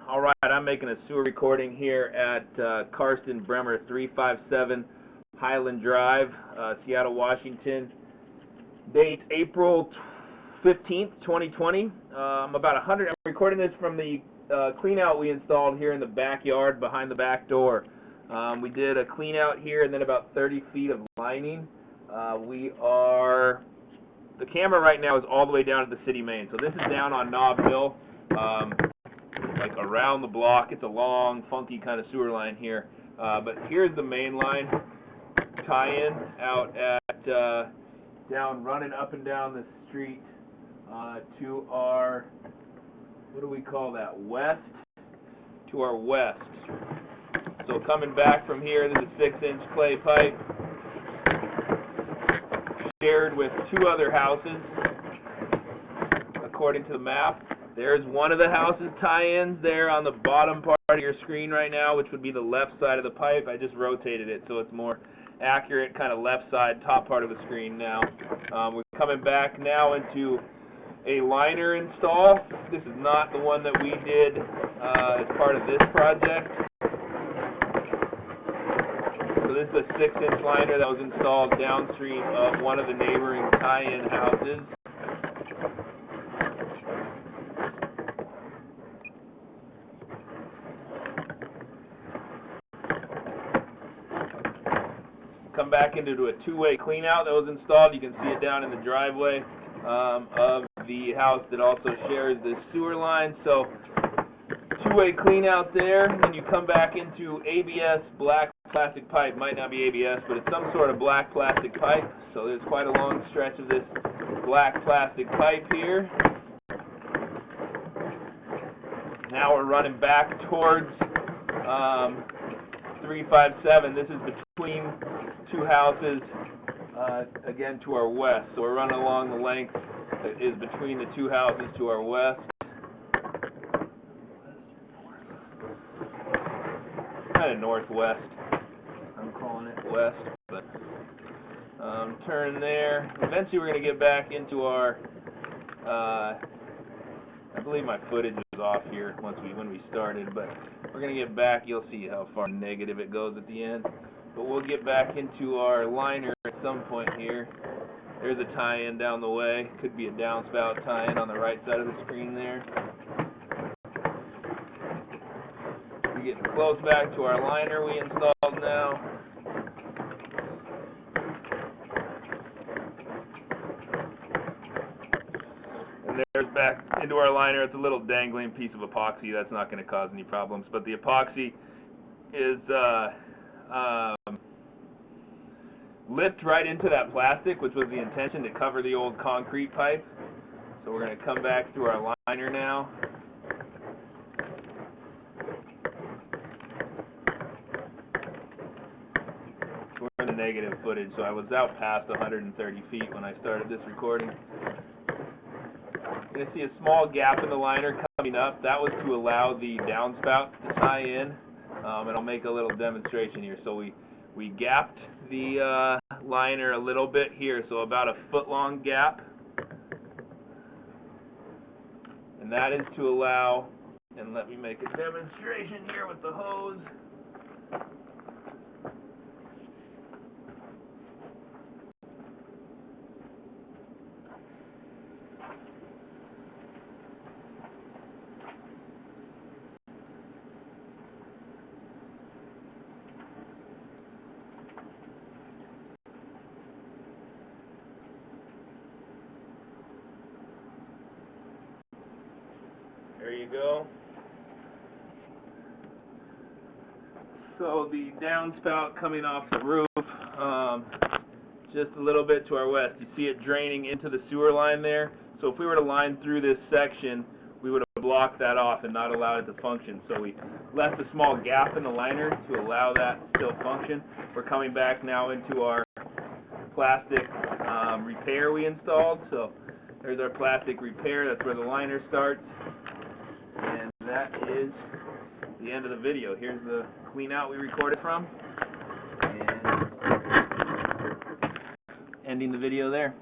All right, I'm making a sewer recording here at Karsten Bremer 357 Highland Drive, Seattle, Washington. Date April 15th, 2020. I'm recording this from the clean out we installed here in the backyard behind the back door. We did a clean out here and then about 30 feet of lining. The camera right now is all the way down at the city main. So this is down on Knob Hill. Like around the block. It's a long, funky kind of sewer line here. But here's the main line tie-in out at running up and down the street to our, what do we call that? West? To our west. So coming back from here, this is a 6-inch clay pipe shared with 2 other houses according to the map. There's one of the house's tie-ins there on the bottom part of your screen right now, which would be the left side of the pipe. I just rotated it so it's more accurate, kind of left side, top part of the screen now. We're coming back now into a liner install. This is not the one that we did as part of this project. So this is a 6-inch liner that was installed downstream of one of the neighboring tie-in houses. Come back into a 2-way clean out that was installed. You can see it down in the driveway of the house that also shares the sewer line. So 2-way clean out there, and then you come back into ABS black plastic pipe. Might not be ABS, but it's some sort of black plastic pipe. So there's quite a long stretch of this black plastic pipe here. Now we're running back towards 357. This is between 2 houses, again to our west. So we're running along the length that is between the 2 houses to our west. Kind of northwest. I'm calling it west, but turn there. Eventually we're going to get back into our, I believe my footage was off here when we started, but we're going to get back. You'll see how far negative it goes at the end. But we'll get back into our liner at some point here. There's a tie-in down the way. Could be a downspout tie-in on the right side of the screen there. We're getting close back to our liner we installed now. And there's back into our liner. It's a little dangling piece of epoxy. That's not going to cause any problems. But the epoxy is lipped right into that plastic, which was the intention to cover the old concrete pipe. So we're going to come back through our liner now. So we're in the negative footage, so I was out past 130 feet when I started this recording. You're going to see a small gap in the liner coming up. That was to allow the downspouts to tie in. And I'll make a little demonstration here. So we gapped the liner a little bit here, so about a 1-foot-long gap. And that is to allow, and let me make a demonstration here with the hose. There you go. So the downspout coming off the roof, just a little bit to our west. You see it draining into the sewer line there. So if we were to line through this section, we would have blocked that off and not allowed it to function. So we left a small gap in the liner to allow that to still function. We're coming back now into our plastic repair we installed. So there's our plastic repair. That's where the liner starts. And that is the end of the video. Here's the clean out we recorded from. And ending the video there.